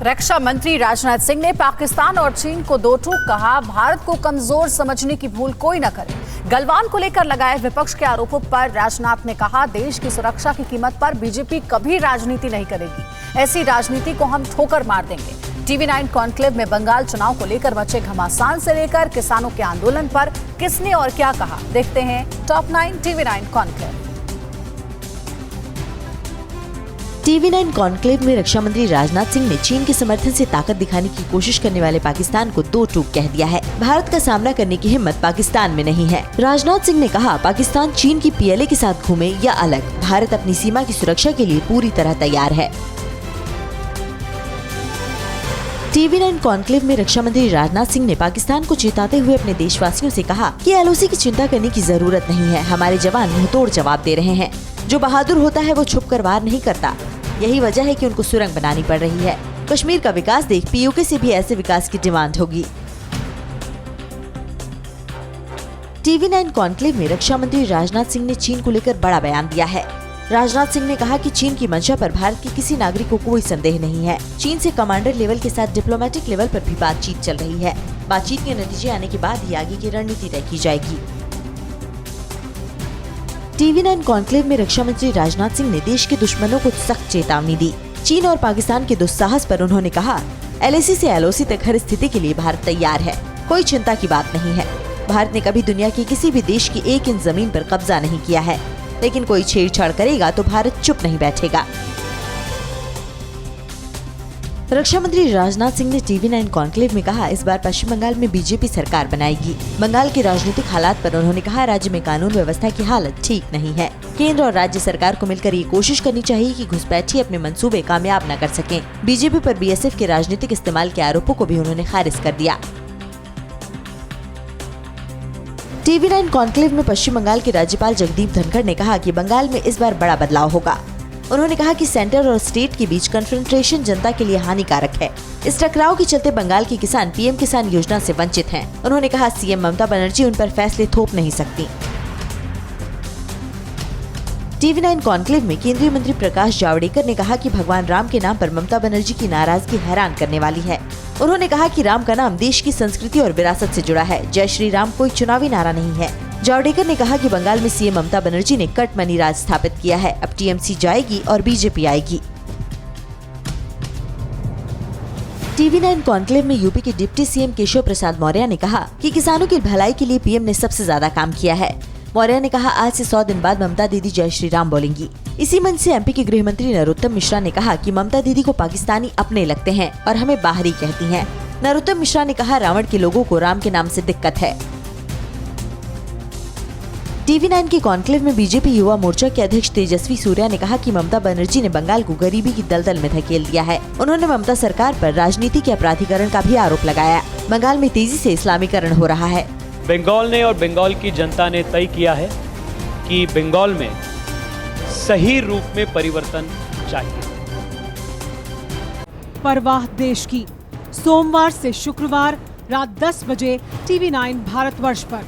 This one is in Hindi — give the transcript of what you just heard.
रक्षा मंत्री राजनाथ सिंह ने पाकिस्तान और चीन को दो टूक कहा, भारत को कमजोर समझने की भूल कोई न करे। गलवान को लेकर लगाए विपक्ष के आरोपों पर राजनाथ ने कहा, देश की सुरक्षा की कीमत पर बीजेपी कभी राजनीति नहीं करेगी, ऐसी राजनीति को हम ठोकर मार देंगे। TV9 कॉन्क्लेव में बंगाल चुनाव को लेकर मचे घमासान से लेकर किसानों के आंदोलन पर किसने और क्या कहा, देखते हैं top 9 TV9 conclave. TV9 conclave में रक्षा मंत्री राजनाथ सिंह ने चीन के समर्थन से ताकत दिखाने की कोशिश करने वाले पाकिस्तान को दो टूक कह दिया है। भारत का सामना करने की हिम्मत पाकिस्तान में नहीं है। राजनाथ सिंह ने कहा, पाकिस्तान चीन की PLA के साथ घूमे या अलग, भारत अपनी सीमा की सुरक्षा के लिए पूरी तरह तैयार है। TV9 कॉन्क्लेव में रक्षा मंत्री राजनाथ सिंह ने पाकिस्तान को चेताते हुए अपने देशवासियों से कहा कि LOC की चिंता करने की जरूरत नहीं है। हमारे जवान मुंहतोड़ जवाब दे रहे हैं। जो बहादुर होता है वो छुप कर वार नहीं करता। यही वजह है कि उनको सुरंग बनानी पड़ रही है। कश्मीर का विकास देख, POK से भी ऐसे विकास की डिमांड होगी। TV9 कॉन्क्लेव में रक्षा मंत्री राजनाथ सिंह ने चीन को लेकर बड़ा बयान दिया है। राजनाथ सिंह ने कहा कि चीन की मंशा पर भारत के किसी नागरिक को कोई संदेह नहीं है। चीन से कमांडर लेवल के साथ डिप्लोमेटिक लेवल पर भी बातचीत चल रही है। बातचीत के नतीजे आने के बाद ही आगे की रणनीति तय की जाएगी। TV9 कॉन्क्लेव में रक्षा मंत्री राजनाथ सिंह ने देश के दुश्मनों को सख्त चेतावनी दी। चीन और पाकिस्तान के दुस्साहस पर उन्होंने कहा, LAC से LOC तक हर स्थिति के लिए भारत तैयार है। कोई चिंता की बात नहीं है। भारत ने कभी दुनिया के किसी भी देश की 1 इंच जमीन पर कब्जा नहीं किया है, लेकिन कोई छेड़छाड़ करेगा तो भारत चुप नहीं बैठेगा। रक्षा मंत्री राजनाथ सिंह ने TV9 कॉन्क्लेव में कहा, इस बार पश्चिम बंगाल में बीजेपी सरकार बनाएगी। बंगाल के राजनीतिक हालात पर उन्होंने कहा, राज्य में कानून व्यवस्था की हालत ठीक नहीं है। केंद्र और राज्य सरकार को मिलकर ये कोशिश करनी चाहिए कि घुसपैठी अपने मंसूबे कामयाब न कर सकें। बीजेपी पर BSF के राजनीतिक इस्तेमाल के आरोपों को भी उन्होंने खारिज कर दिया। TV9 कॉन्क्लेव में पश्चिम बंगाल के राज्यपाल जगदीप धनखड़ ने कहा कि बंगाल में इस बार बड़ा बदलाव होगा। उन्होंने कहा कि सेंटर और स्टेट के बीच कन्फ्रंट्रेशन जनता के लिए हानिकारक है। इस टकराव के चलते बंगाल के किसान PM किसान योजना से वंचित हैं। उन्होंने कहा, CM ममता बनर्जी उन पर फैसले थोप नहीं सकती। TV9 कॉन्क्लेव में केंद्रीय मंत्री प्रकाश जावड़ेकर ने कहा कि भगवान राम के नाम पर ममता बनर्जी की नाराजगी हैरान करने वाली है। उन्होंने कहा कि राम का नाम देश की संस्कृति और विरासत से जुड़ा है। जय श्री राम कोई चुनावी नारा नहीं है। जावड़ेकर ने कहा कि बंगाल में CM ममता बनर्जी ने कट मनी राज स्थापित किया है। अब TMC जाएगी और BJP आएगी। TV9 कॉन्क्लेव में यूपी के डिप्टी CM केशव प्रसाद मौर्य ने कहा कि किसानों की भलाई के लिए PM ने सबसे ज्यादा काम किया है। मौर्य ने कहा, आज से 100 दिन बाद ममता दीदी जय श्री राम बोलेंगी। इसी मंच से MP के गृह मंत्री नरोत्तम मिश्रा ने कहा कि ममता दीदी को पाकिस्तानी अपने लगते हैं और हमें बाहरी कहती हैं। नरोत्तम मिश्रा ने कहा, रावण के लोगों को राम के नाम से दिक्कत है। TV9 के कॉन्क्लेव में बीजेपी युवा मोर्चा के अध्यक्ष तेजस्वी सूर्या ने कहा कि ममता बनर्जी ने बंगाल को गरीबी की दलदल में धकेल दिया है। उन्होंने ममता सरकार पर राजनीति के अपराधीकरण का भी आरोप लगाया। बंगाल में तेजी से इस्लामीकरण हो रहा है। बंगाल ने और बंगाल की जनता ने तय किया है कि बंगाल में सही रूप में परिवर्तन चाहिए। परवाह देश की, सोमवार से शुक्रवार रात 10 बजे TV9 भारतवर्ष पर।